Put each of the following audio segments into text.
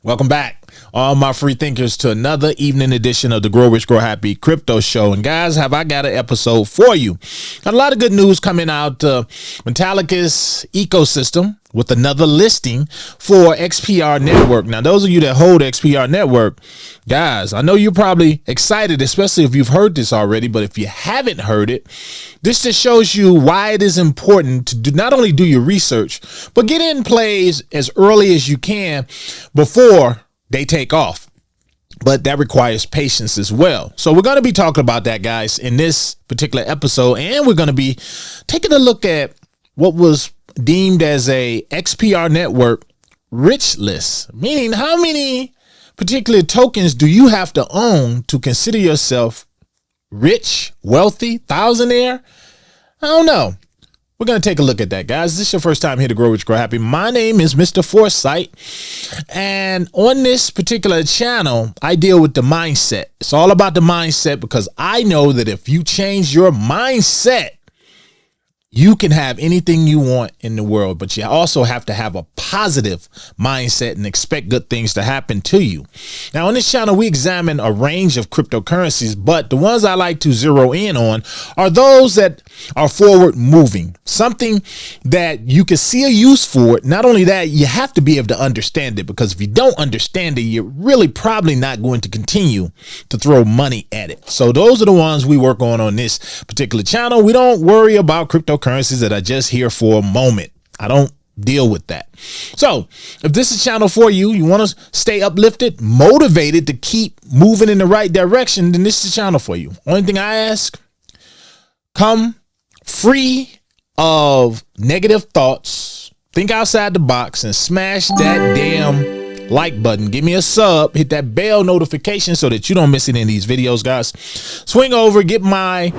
Welcome back, all my free thinkers, to another evening edition of the Grow Rich, Grow Happy Crypto Show. And guys, have I got an episode for you? Got a lot of good news coming out. Metallicus ecosystem with another listing for XPR network. Now, those of you that hold XPR network, guys, I know you're probably excited, especially if you've heard this already. But if you haven't heard it, this just shows you why it is important to not only do your research, but get in plays as early as you can before they take off. But that requires patience as well. So we're going to be talking about that, guys, in this particular episode. And we're going to be taking a look at what was deemed as a XPR network rich list, meaning how many particular tokens do you have to own to consider yourself rich, wealthy, thousandaire? I don't know. We're going to take a look at that, guys. This is your first time here to Grow Rich, Grow Happy. My name is Mr. Foresight. And on this particular channel, I deal with the mindset. It's all about the mindset, because I know that if you change your mindset, you can have anything you want in the world, but you also have to have a positive mindset and expect good things to happen to you. Now, on this channel, we examine a range of cryptocurrencies, but the ones I like to zero in on are those that are forward moving, something that you can see a use for it. Not only that, you have to be able to understand it, because if you don't understand it, you're really probably not going to continue to throw money at it. So those are the ones we work on this particular channel. We don't worry about cryptocurrencies that are just here for a moment. I don't deal with that. So if this is a channel for you, you want to stay uplifted, motivated to keep moving in the right direction, then this is a channel for you. Only thing I ask, come free of negative thoughts, think outside the box, and smash that damn like button. Give me a sub, hit that bell notification so that you don't miss any of these videos, guys. Swing over, get my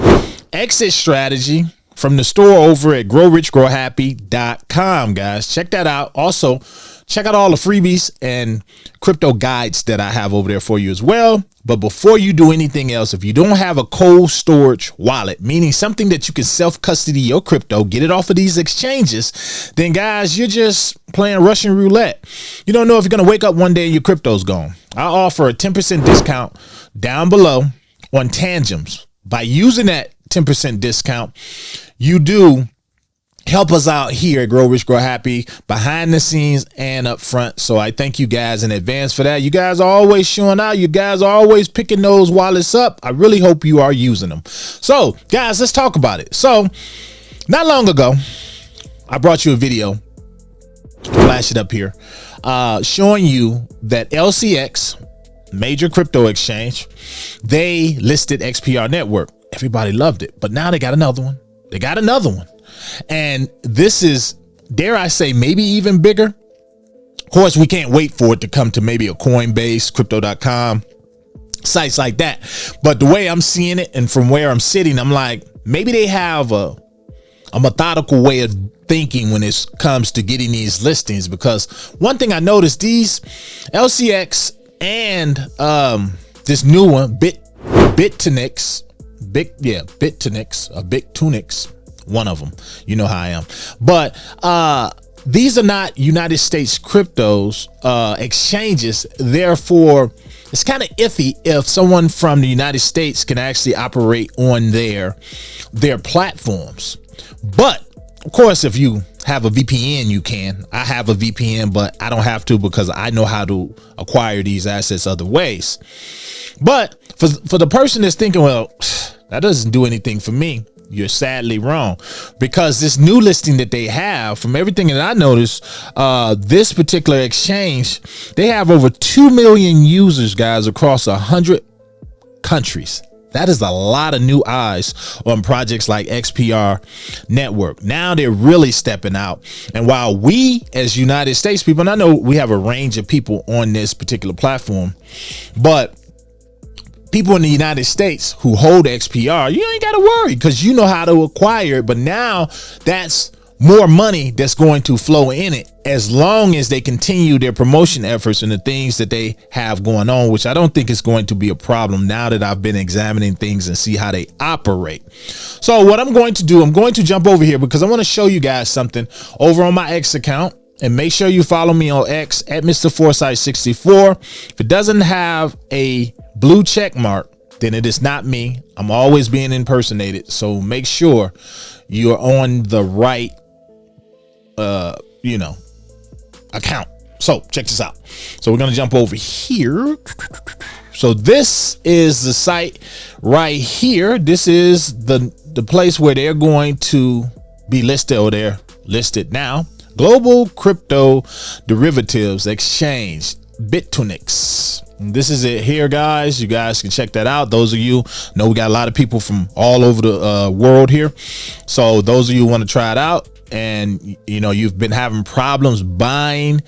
exit strategy from the store over at growrichgrowhappy.com, guys. Check that out. Also, check out all the freebies and crypto guides that I have over there for you as well. But before you do anything else, if you don't have a cold storage wallet, meaning something that you can self-custody your crypto, get it off of these exchanges, then guys, you're just playing Russian roulette. You don't know if you're going to wake up one day and your crypto's gone. I offer a 10% discount down below on Tangems. By using that 10% discount, you do help us out here at Grow Rich, Grow Happy, behind the scenes and up front. So I thank you guys in advance for that. You guys are always showing out. You guys are always picking those wallets up. I really hope you are using them. So guys, let's talk about it. So not long ago, I brought you a video, flash it up here, showing you that LCX, major crypto exchange, they listed XPR network. Everybody loved it, but now they got another one. And this is, dare I say, maybe even bigger. Of course, we can't wait for it to come to maybe a Coinbase, crypto.com, sites like that. But the way I'm seeing it and from where I'm sitting, I'm like, maybe they have a methodical way of thinking when it comes to getting these listings. Because one thing I noticed, these LCX and this new one, BitTunix, one of them, you know how I am. But these are not United States cryptos exchanges. Therefore, it's kind of iffy if someone from the United States can actually operate on their platforms. But of course, if you have a VPN, you can. I have a VPN, but I don't have to, because I know how to acquire these assets other ways. But for the person that's thinking, well, that doesn't do anything for me, you're sadly wrong, because this new listing that they have, from everything that I noticed, this particular exchange, they have over 2 million users, guys, across 100 countries. That is a lot of new eyes on projects like XPR network. Now they're really stepping out. And while we as United States people, and I know we have a range of people on this particular platform, but people in the United States who hold XPR, you ain't got to worry, because you know how to acquire it. But now that's more money that's going to flow in it, as long as they continue their promotion efforts and the things that they have going on, which I don't think is going to be a problem now that I've been examining things and see how they operate. So what I'm going to do, I'm going to jump over here because I want to show you guys something over on my X account. and make sure you follow me on X at Mr. Foresight 64. If it doesn't have a blue check mark, then it is not me. I'm always being impersonated. So make sure you're on the right, account. So check this out. So we're going to jump over here. So this is the site right here. This is the place where they're going to be listed, or they're listed now. Global Crypto Derivatives Exchange, Bitunix. This is it here, guys. You guys can check that out. Those of you know, we got a lot of people from all over the world here. So those of you who want to try it out, and you've been having problems buying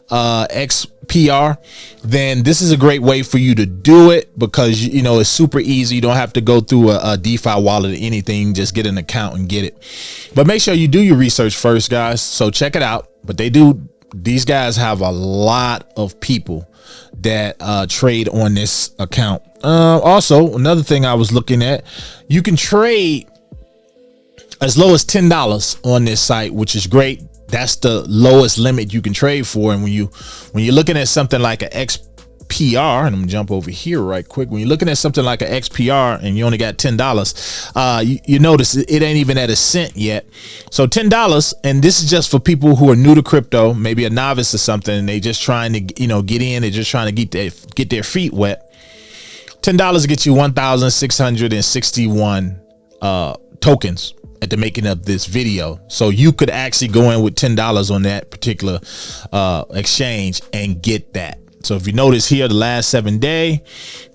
XPR, then this is a great way for you to do it, because it's super easy. You don't have to go through a DeFi wallet or anything. Just get an account and get it. But make sure you do your research first, guys. So check it out. But these guys have a lot of people that trade on this account. Also, another thing I was looking at, you can trade as low as $10 on this site, which is great. That's the lowest limit you can trade for. And when you're looking at something like an XPR, and I'm gonna jump over here right quick. When you're looking at something like an XPR and you only got $10, you notice it ain't even at a cent yet. So $10, and this is just for people who are new to crypto, maybe a novice or something, and they just trying to get in. They're just trying to get their feet wet. $10 gets you 1,661 tokens at the making of this video. So you could actually go in with $10 on that particular exchange and get that. So if you notice here, the last 7 days,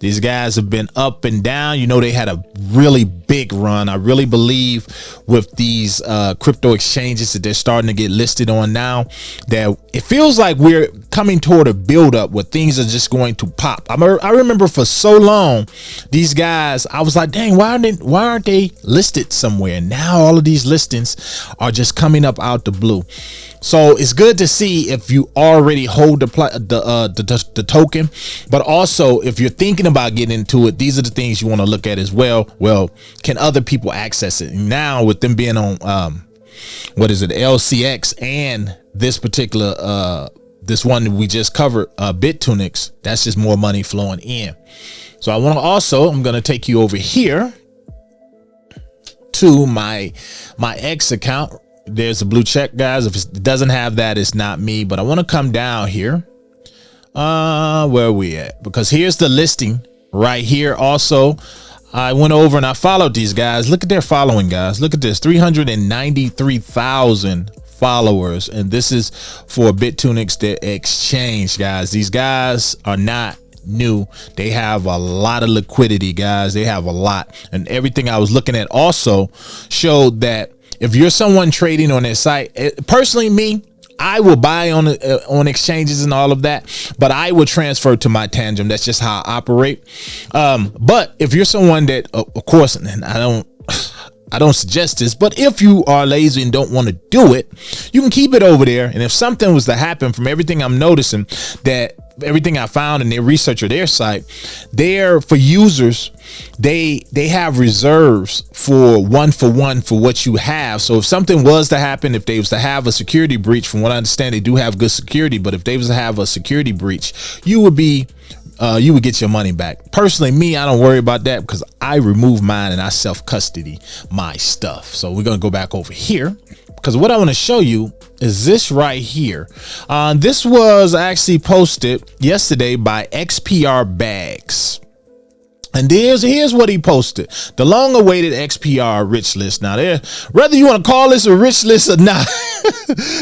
these guys have been up and down. They had a really big run. I really believe with these crypto exchanges that they're starting to get listed on now, that it feels like we're coming toward a buildup where things are just going to pop. I remember for so long, these guys, I was like, dang, why aren't they listed somewhere? Now all of these listings are just coming up out the blue. So it's good to see if you already hold the token, but also if you're thinking about getting into it, these are the things you want to look at as well. Well, can other people access it? And now with them being on LCX, and this particular this one that we just covered, Bitunix, that's just more money flowing in. So I'm going to take you over here to my X account. There's a blue check, guys. If it doesn't have that, it's not me. But I want to come down here. Where are we at? Because here's the listing right here. Also, I went over and I followed these guys. Look at their following, guys. Look at this, 393,000 followers. And this is for Bitunix, the exchange, guys. These guys are not new. They have a lot of liquidity, guys. They have a lot. And everything I was looking at also showed that if you're someone trading on their site, personally, me, I will buy on exchanges and all of that, but I will transfer to my Tangent. That's just how I operate. But if you're someone that, of course, and I don't suggest this, but if you are lazy and don't want to do it, you can keep it over there. And if something was to happen, from everything I'm noticing, that everything I found in their research or their site, there for users, they have reserves for one for what you have. So if something was to happen, if they was to have a security breach, from what I understand, they do have good security, but if they was to have a security breach, you would get your money back. Personally, me, I don't worry about that because I remove mine and I self-custody my stuff. So we're going to go back over here, because what I want to show you is this right here. This was actually posted yesterday by XPR Bags. And here's what he posted: the long-awaited XPR rich list. Now, whether you want to call this a rich list or not,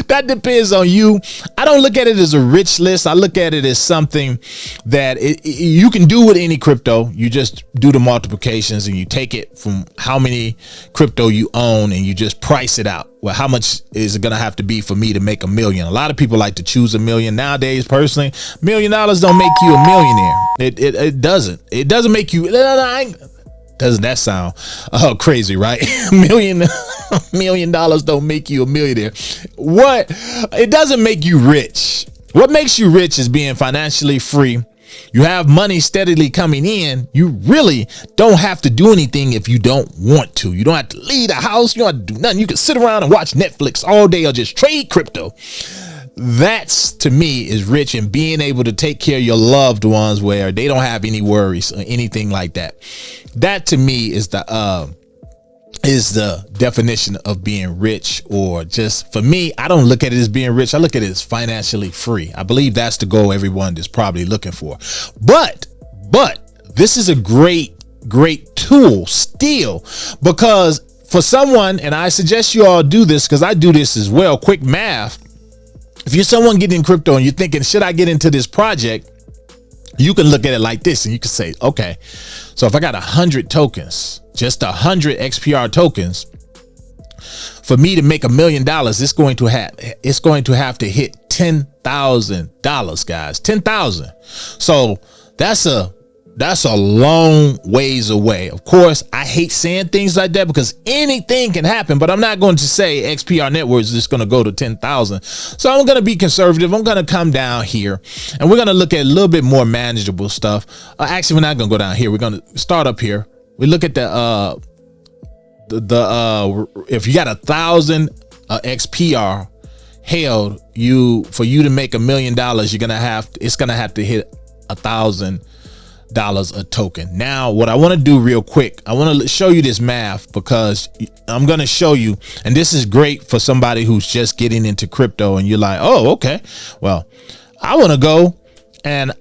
that depends on you. I don't look at it as a rich list. I look at it as something that you can do with any crypto. You just do the multiplications and you take it from how many crypto you own and you just price it out. Well, how much is it going to have to be for me to make $1 million? A lot of people like to choose $1 million nowadays. Personally, $1 million don't make you a millionaire. It doesn't. It doesn't make you. Doesn't that sound crazy, right? $1 million don't make you a millionaire. What? It doesn't make you rich. What makes you rich is being financially free. You have money steadily coming in. You really don't have to do anything if you don't want to. You don't have to leave the house. You don't have to do nothing. You can sit around and watch Netflix all day or just trade crypto. That's, to me, is rich, and being able to take care of your loved ones where they don't have any worries or anything like that. That, to me, is the definition of being rich. Or just, for me, I don't look at it as being rich. I look at it as financially free. I believe that's the goal everyone is probably looking for. But this is a great tool still, because for someone, and I suggest you all do this because I do this as well, quick math. If you're someone getting crypto and you're thinking, should I get into this project? You can look at it like this, and you can say, okay, so if I got 100 tokens, just 100 XPR tokens, for me to make $1 million, it's going to have to hit $10,000, guys. 10,000. So that's a long ways away. Of course, I hate saying things like that because anything can happen, but I'm not going to say XPR networks is just going to go to 10,000. So I'm going to be conservative. I'm going to come down here, and we're going to look at a little bit more manageable stuff. Actually, we're not going to go down here. We're going to start up here. We look at the if you got 1,000 XPR held, for you to make $1 million, it's going to have to hit $1,000 a token. Now, what I want to do real quick, I want to show you this math, because I'm going to show you, and this is great for somebody who's just getting into crypto and you're like, oh, okay, well, I want to go and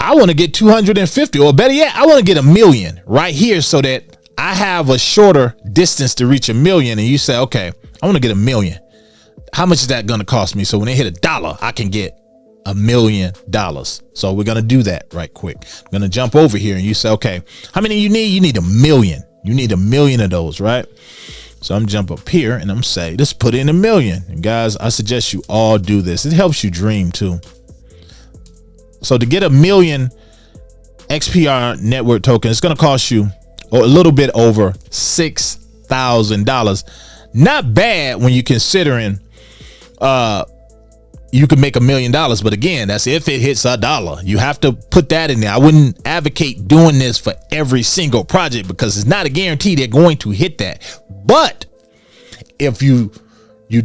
I want to get 250, or better yet, I want to get 1 million right here so that I have a shorter distance to reach 1 million. And you say, okay, I want to get 1 million. How much is that going to cost me? So when they hit $1, I can get $1 million. So we're going to do that right quick. I'm going to jump over here, and you say, okay, how many you need? You need 1 million. You need 1 million of those, right? So I'm jump up here and I'm say, let's put in 1 million. And guys, I suggest you all do this. It helps you dream too. So to get 1 million XPR network token, it's going to cost you a little bit over $6,000. Not bad when you're considering, you can make $1 million, but again, that's if it hits $1. You have to put that in there. I wouldn't advocate doing this for every single project because it's not a guarantee they're going to hit that. But if you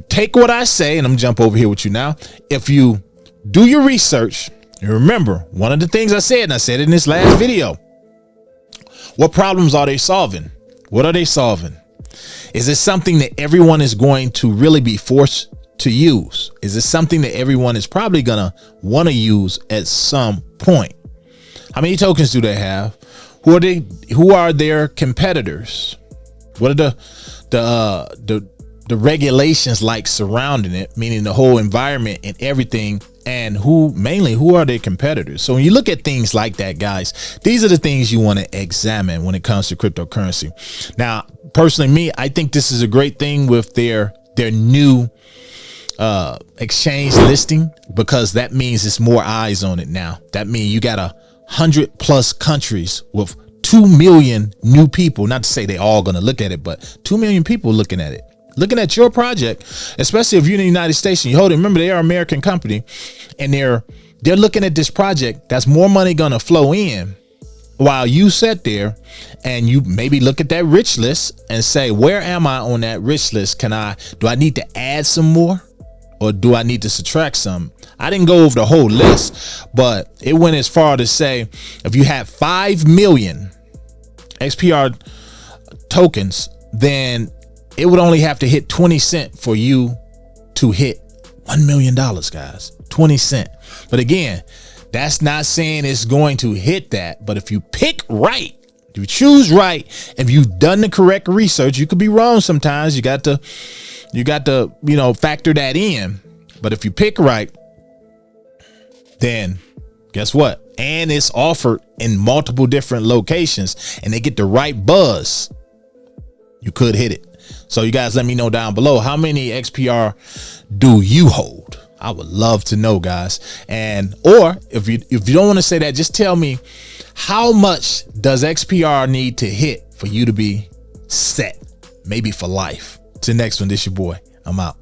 take what I say, and I'm jump over here with you now, if you do your research, and remember one of the things I said, and I said it in this last video, what problems are they solving? What are they solving? Is it something that everyone is going to really be forced to use? Is it something that everyone is probably gonna want to use at some point? How many tokens do they have? Who are their competitors? What are the regulations like surrounding it, meaning the whole environment and everything, and who are their competitors? So when you look at things like that, guys, these are the things you want to examine when it comes to cryptocurrency. Now, personally, me, I think this is a great thing with their new exchange listing, because that means it's more eyes on it now. That means you got 100+ countries with 2 million new people. Not to say they all gonna look at it, but 2 million people looking at it, looking at your project, especially if you're in the United States and you hold it. Remember, they are an American company, and they're looking at this project. That's more money gonna flow in while you sit there and you maybe look at that rich list and say, where am I on that rich list? Do I need to add some more, or do I need to subtract some? I didn't go over the whole list, but it went as far to say, if you have 5 million XPR tokens, then it would only have to hit 20 cents for you to hit $1 million, guys. 20 cents. But again, that's not saying it's going to hit that. But if you pick right, if you choose right, if you've done the correct research, you could be wrong sometimes. You got to, factor that in. But if you pick right, then guess what? And it's offered in multiple different locations, and they get the right buzz, you could hit it. So you guys let me know down below, how many XPR do you hold? I would love to know, guys. And or if you don't want to say that, just tell me, how much does XPR need to hit for you to be set, maybe for life? Till next one, this your boy. I'm out.